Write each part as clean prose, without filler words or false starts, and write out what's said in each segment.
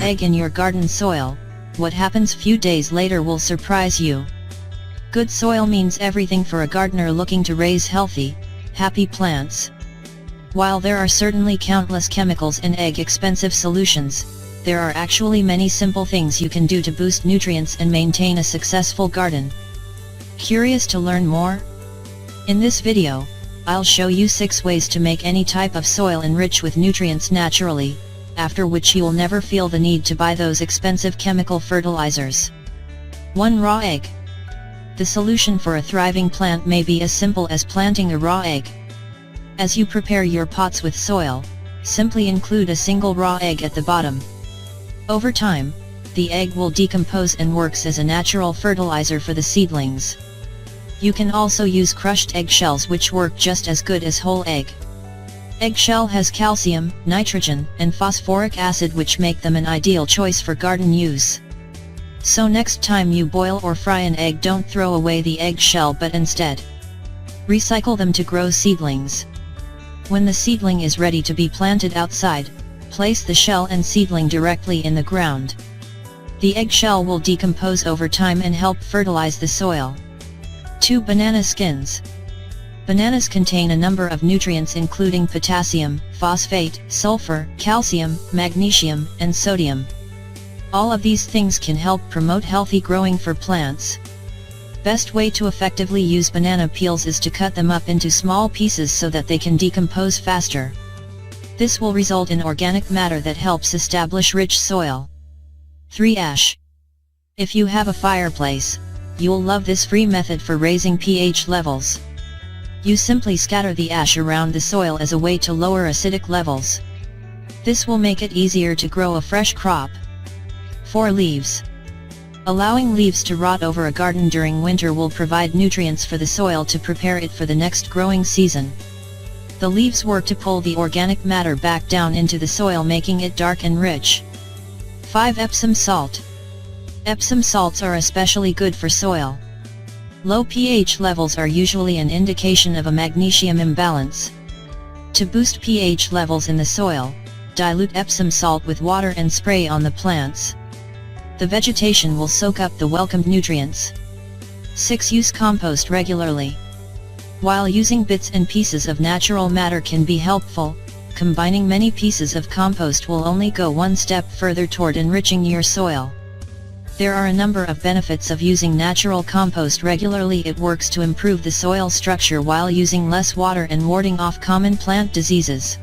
egg in your garden soil, what happens few days later will surprise you. Good soil means everything for a gardener looking to raise healthy, happy plants. While there are certainly countless chemicals in expensive solutions, there are actually many simple things you can do to boost nutrients and maintain a successful garden. Curious to learn more? In this video, I'll show you 6 ways to make any type of soil enrich with nutrients naturally, after which you will never feel the need to buy those expensive chemical fertilizers. 1. Raw egg. The solution for a thriving plant may be as simple as planting a raw egg. As you prepare your pots with soil, simply include a single raw egg at the bottom. Over time, the egg will decompose and works as a natural fertilizer for the seedlings. You can also use crushed eggshells, which work just as good as whole egg. Eggshell has calcium, nitrogen, and phosphoric acid, which make them an ideal choice for garden use. So next time you boil or fry an egg, don't throw away the eggshell but instead recycle them to grow seedlings. When the seedling is ready to be planted outside, place the shell and seedling directly in the ground. The eggshell will decompose over time and help fertilize the soil. 2. Banana skins. Bananas contain a number of nutrients including potassium, phosphate, sulfur, calcium, magnesium, and sodium. All of these things can help promote healthy growing for plants. Best way to effectively use banana peels is to cut them up into small pieces so that they can decompose faster. This will result in organic matter that helps establish rich soil. 3. Ash. If you have a fireplace, you'll love this free method for raising pH levels. You simply scatter the ash around the soil as a way to lower acidic levels. This will make it easier to grow a fresh crop. 4. Leaves. Allowing leaves to rot over a garden during winter will provide nutrients for the soil to prepare it for the next growing season. The leaves work to pull the organic matter back down into the soil, making it dark and rich. 5. Epsom salt. Epsom salts are especially good for soil. Low pH levels are usually an indication of a magnesium imbalance. To boost pH levels in the soil, dilute Epsom salt with water and spray on the plants. The vegetation will soak up the welcomed nutrients. 6. Use compost regularly. While using bits and pieces of natural matter can be helpful, combining many pieces of compost will only go one step further toward enriching your soil. There are a number of benefits of using natural compost regularly. It works to improve the soil structure while using less water and warding off common plant diseases.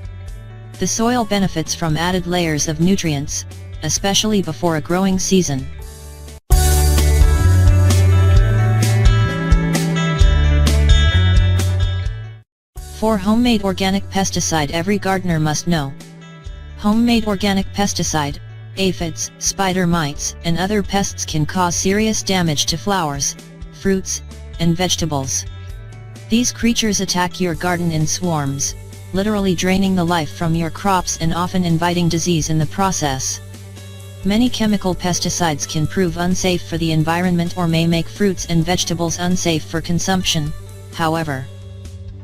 The soil benefits from added layers of nutrients, especially before a growing season. 4. Homemade organic pesticide. Every gardener must know. Homemade organic pesticide, aphids, spider mites, and other pests can cause serious damage to flowers, fruits, and vegetables. These creatures attack your garden in swarms, literally draining the life from your crops and often inviting disease in the process. Many chemical pesticides can prove unsafe for the environment or may make fruits and vegetables unsafe for consumption, however.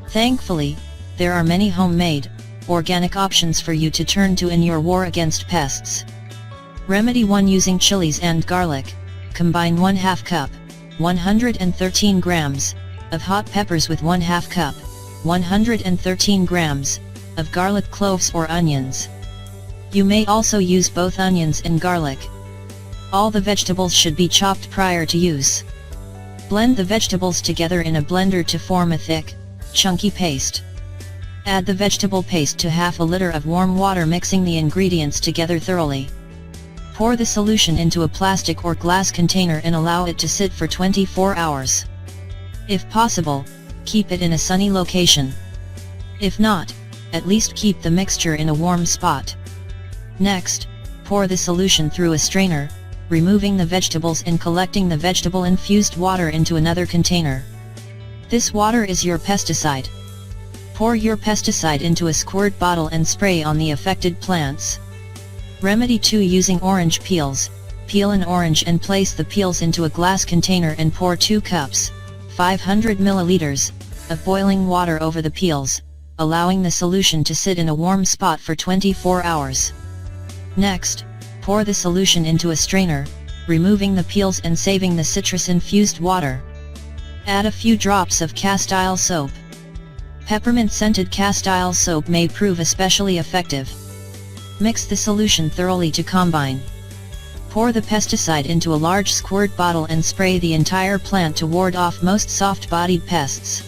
Thankfully, there are many homemade, organic options for you to turn to in your war against pests. Remedy 1. Using chilies and garlic, combine 1/2 cup, 113 grams, of hot peppers with 1/2 cup, 113 grams, of garlic cloves or onions. You may also use both onions and garlic. All the vegetables should be chopped prior to use. Blend the vegetables together in a blender to form a thick, chunky paste. Add the vegetable paste to 1/2 liter of warm water, mixing the ingredients together thoroughly. Pour the solution into a plastic or glass container and allow it to sit for 24 hours. If possible, keep it in a sunny location. If not, at least keep the mixture in a warm spot. Next, pour the solution through a strainer, removing the vegetables and collecting the vegetable-infused water into another container. This water is your pesticide. Pour your pesticide into a squirt bottle and spray on the affected plants. Remedy 2. Using orange peels, peel an orange and place the peels into a glass container and pour 2 cups, 500 milliliters, of boiling water over the peels, allowing the solution to sit in a warm spot for 24 hours. Next, Pour the solution into a strainer, removing the peels and saving the citrus-infused water. Add a few drops of castile soap. Peppermint-scented castile soap may prove especially effective. Mix the solution thoroughly to combine. Pour the pesticide into a large squirt bottle and spray the entire plant to ward off most soft-bodied pests.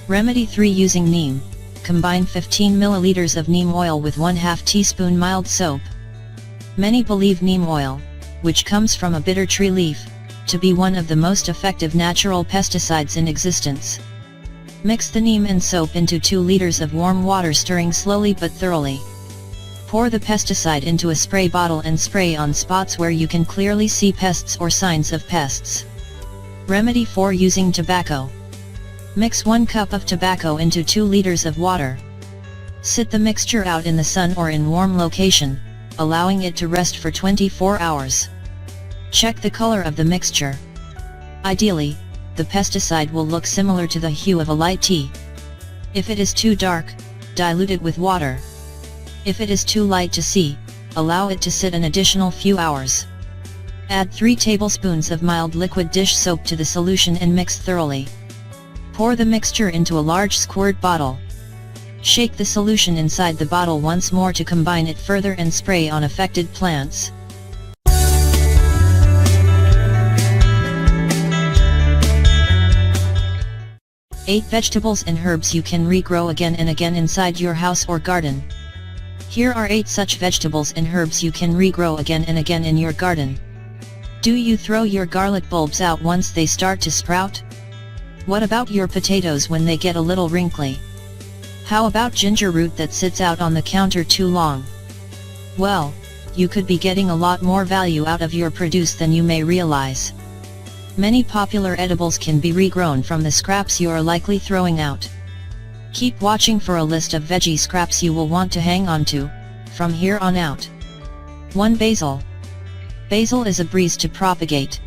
Remedy 3. Using neem. Combine 15 ml of neem oil with 1/2 teaspoon mild soap. Many believe neem oil, which comes from a bitter tree leaf, to be one of the most effective natural pesticides in existence. Mix the neem and soap into 2 liters of warm water, stirring slowly but thoroughly. Pour the pesticide into a spray bottle and spray on spots where you can clearly see pests or signs of pests. Remedy 4. Using tobacco. Mix 1 cup of tobacco into 2 liters of water. Sit the mixture out in the sun or in warm location, allowing it to rest for 24 hours. Check the color of the mixture. Ideally, the pesticide will look similar to the hue of a light tea. If it is too dark, dilute it with water. If it is too light to see, allow it to sit an additional few hours. Add 3 tablespoons of mild liquid dish soap to the solution and mix thoroughly. Pour the mixture into a large squirt bottle. Shake the solution inside the bottle once more to combine it further and spray on affected plants. Eight vegetables and herbs you can regrow again and again inside your house or garden. Here are 8 such vegetables and herbs you can regrow again and again in your garden. Do you throw your garlic bulbs out once they start to sprout? What about your potatoes when they get a little wrinkly? How about ginger root that sits out on the counter too long? Well, you could be getting a lot more value out of your produce than you may realize. Many popular edibles can be regrown from the scraps you are likely throwing out. Keep watching for a list of veggie scraps you will want to hang on to, from here on out. 1. Basil. Basil is a breeze to propagate.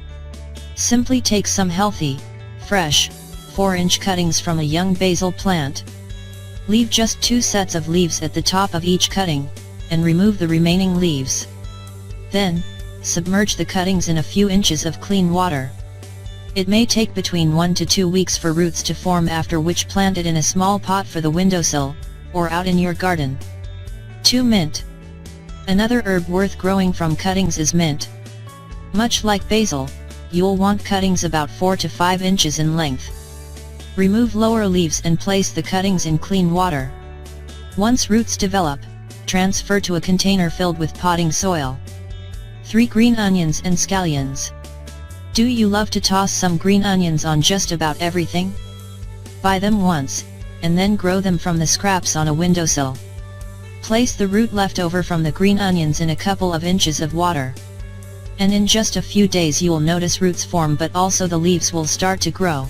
Simply take some healthy, fresh, 4-inch cuttings from a young basil plant. Leave just 2 sets of leaves at the top of each cutting, and remove the remaining leaves. Then, submerge the cuttings in a few inches of clean water. It may take between 1 to 2 weeks for roots to form, after which plant it in a small pot for the windowsill, or out in your garden. 2. Mint. Another herb worth growing from cuttings is mint. Much like basil, you'll want cuttings about 4 to 5 inches in length. Remove lower leaves and place the cuttings in clean water. Once roots develop, transfer to a container filled with potting soil. 3. Green onions and scallions. Do you love to toss some green onions on just about everything? Buy them once, and then grow them from the scraps on a windowsill. Place the root left over from the green onions in a couple of inches of water. And in just a few days you will notice roots form, but also the leaves will start to grow.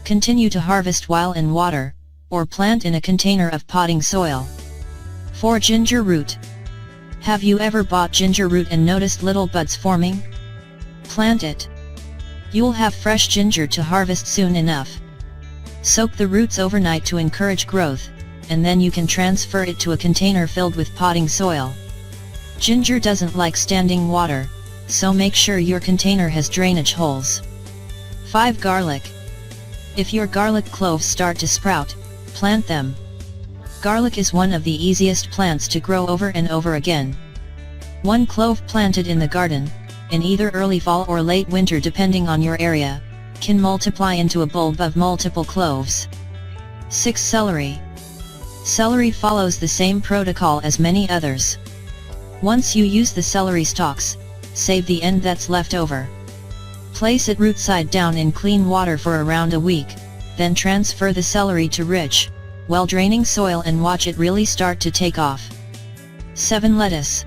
Continue to harvest while in water, or plant in a container of potting soil. 4. Ginger root. Have you ever bought ginger root and noticed little buds forming? Plant it. You'll have fresh ginger to harvest soon enough. Soak the roots overnight to encourage growth, and then you can transfer it to a container filled with potting soil. Ginger doesn't like standing water, so make sure your container has drainage holes. 5. Garlic. If your garlic cloves start to sprout, plant them. Garlic is one of the easiest plants to grow over and over again. 1 clove planted in the garden, in either early fall or late winter depending on your area, can multiply into a bulb of multiple cloves. 6. Celery. Celery follows the same protocol as many others. Once you use the celery stalks, save the end that's left over. Place it root side down in clean water for around a week, then transfer the celery to rich, well-draining soil and watch it really start to take off. 7. Lettuce.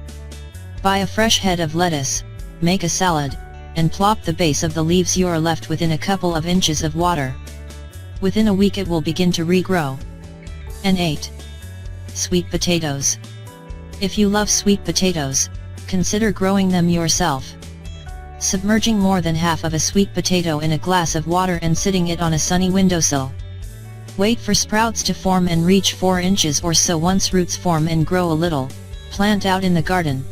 Buy a fresh head of lettuce, make a salad, and plop the base of the leaves you are left with in a couple of inches of water. Within a week it will begin to regrow. And 8. Sweet potatoes. If you love sweet potatoes, consider growing them yourself. Submerging more than half of a sweet potato in a glass of water and sitting it on a sunny windowsill. Wait for sprouts to form and reach 4 inches or so. Once roots form and grow a little, plant out in the garden.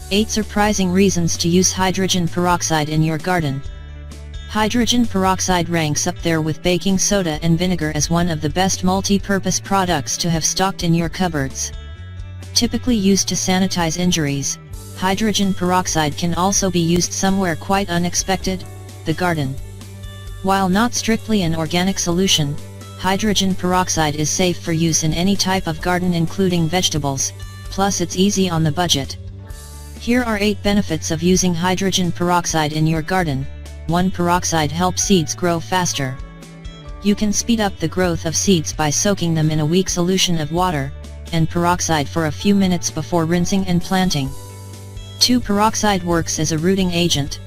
8 Surprising reasons to use hydrogen peroxide in your garden. Hydrogen peroxide ranks up there with baking soda and vinegar as one of the best multi-purpose products to have stocked in your cupboards. Typically used to sanitize injuries, hydrogen peroxide can also be used somewhere quite unexpected, the garden. While not strictly an organic solution, hydrogen peroxide is safe for use in any type of garden including vegetables, plus it's easy on the budget. Here are 8 benefits of using hydrogen peroxide in your garden. 1. Peroxide helps seeds grow faster. You can speed up the growth of seeds by soaking them in a weak solution of water and peroxide for a few minutes before rinsing and planting. 2. Peroxide works as a rooting agent.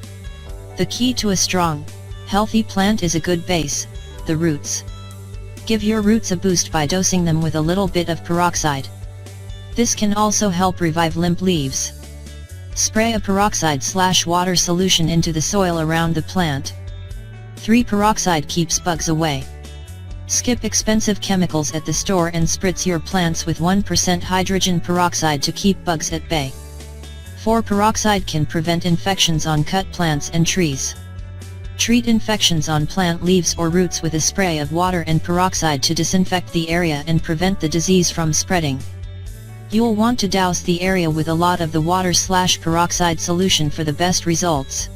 The key to a strong, healthy plant is a good base, the roots. Give your roots a boost by dosing them with a little bit of peroxide. This can also help revive limp leaves. Spray a peroxide/water solution into the soil around the plant. 3. Peroxide keeps bugs away. Skip expensive chemicals at the store and spritz your plants with 1% hydrogen peroxide to keep bugs at bay. 4. Peroxide can prevent infections on cut plants and trees. Treat infections on plant leaves or roots with a spray of water and peroxide to disinfect the area and prevent the disease from spreading. You'll want to douse the area with a lot of the water/peroxide solution for the best results.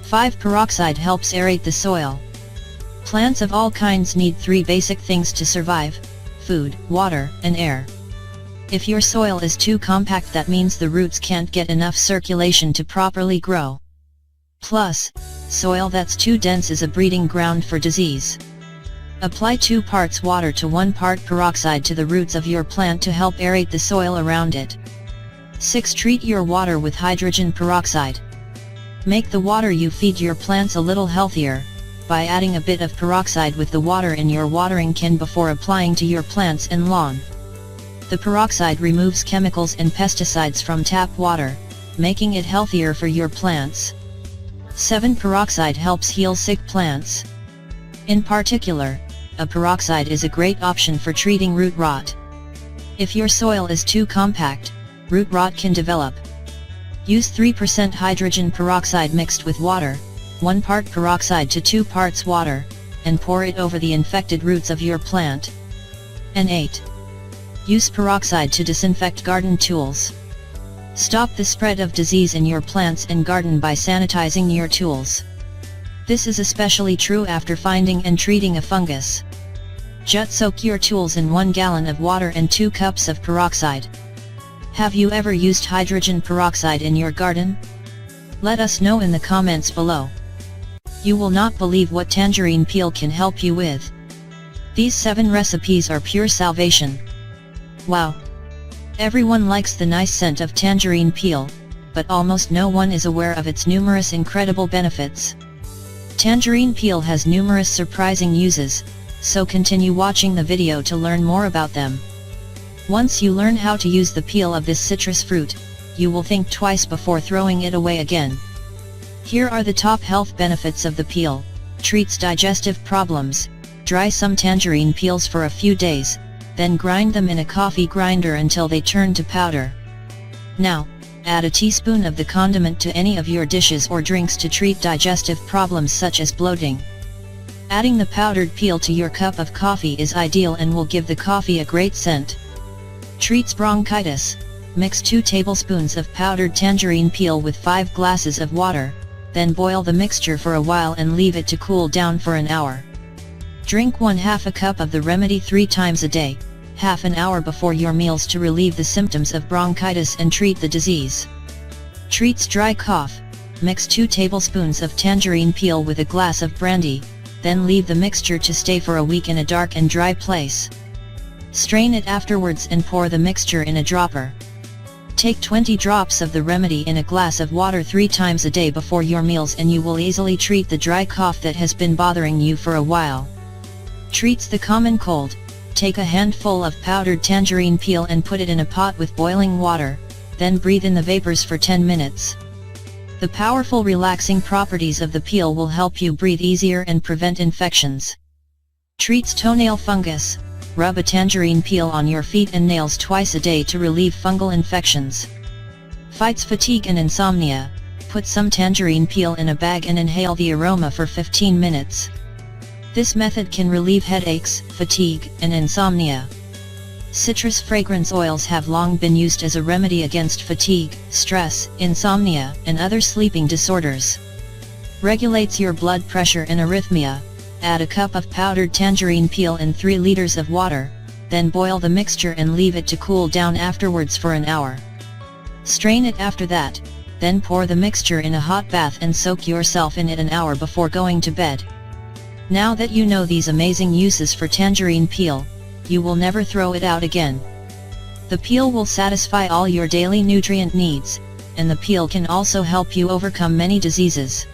5. Peroxide helps aerate the soil. Plants of all kinds need 3 basic things to survive: food, water, and air. If your soil is too compact, that means the roots can't get enough circulation to properly grow. Plus, soil that's too dense is a breeding ground for disease. Apply 2 parts water to 1 part peroxide to the roots of your plant to help aerate the soil around it. 6. Treat your water with hydrogen peroxide. Make the water you feed your plants a little healthier by adding a bit of peroxide with the water in your watering can before applying to your plants and lawn. The peroxide removes chemicals and pesticides from tap water, making it healthier for your plants. 7. Peroxide helps heal sick plants. In particular, a peroxide is a great option for treating root rot. If your soil is too compact, root rot can develop. Use 3% hydrogen peroxide mixed with water, 1 part peroxide to 2 parts water, and pour it over the infected roots of your plant. And 8. Use peroxide to disinfect garden tools. Stop the spread of disease in your plants and garden by sanitizing your tools. This is especially true after finding and treating a fungus. Just soak your tools in 1 gallon of water and 2 cups of peroxide. Have you ever used hydrogen peroxide in your garden? Let us know in the comments below. You will not believe what tangerine peel can help you with. These 7 recipes are pure salvation. Wow! Everyone likes the nice scent of tangerine peel, but almost no one is aware of its numerous incredible benefits. Tangerine peel has numerous surprising uses, so continue watching the video to learn more about them. Once you learn how to use the peel of this citrus fruit, you will think twice before throwing it away again. Here are the top health benefits of the peel. Treats digestive problems. Dry some tangerine peels for a few days, then grind them in a coffee grinder until they turn to powder. Now, add a teaspoon of the condiment to any of your dishes or drinks to treat digestive problems such as bloating. Adding the powdered peel to your cup of coffee is ideal and will give the coffee a great scent. Treats bronchitis. Mix 2 tablespoons of powdered tangerine peel with 5 glasses of water, then boil the mixture for a while and leave it to cool down for an hour. Drink 1/2 a cup of the remedy 3 times a day, half an hour before your meals to relieve the symptoms of bronchitis and treat the disease. Treats dry cough. Mix 2 tablespoons of tangerine peel with a glass of brandy, then leave the mixture to stay for a week in a dark and dry place. Strain it afterwards and pour the mixture in a dropper. Take 20 drops of the remedy in a glass of water 3 times a day before your meals and you will easily treat the dry cough that has been bothering you for a while. Treats the common cold. Take a handful of powdered tangerine peel and put it in a pot with boiling water, then breathe in the vapors for 10 minutes. The powerful relaxing properties of the peel will help you breathe easier and prevent infections. Treats toenail fungus. Rub a tangerine peel on your feet and nails twice a day to relieve fungal infections. Fights fatigue and insomnia. Put some tangerine peel in a bag and inhale the aroma for 15 minutes. This method can relieve headaches, fatigue, and insomnia. Citrus fragrance oils have long been used as a remedy against fatigue, stress, insomnia, and other sleeping disorders. Regulates your blood pressure and arrhythmia. Add a cup of powdered tangerine peel in 3 liters of water, then boil the mixture and leave it to cool down afterwards for an hour. Strain it after that, then pour the mixture in a hot bath and soak yourself in it an hour before going to bed. Now that you know these amazing uses for tangerine peel, you will never throw it out again. The peel will satisfy all your daily nutrient needs, and the peel can also help you overcome many diseases.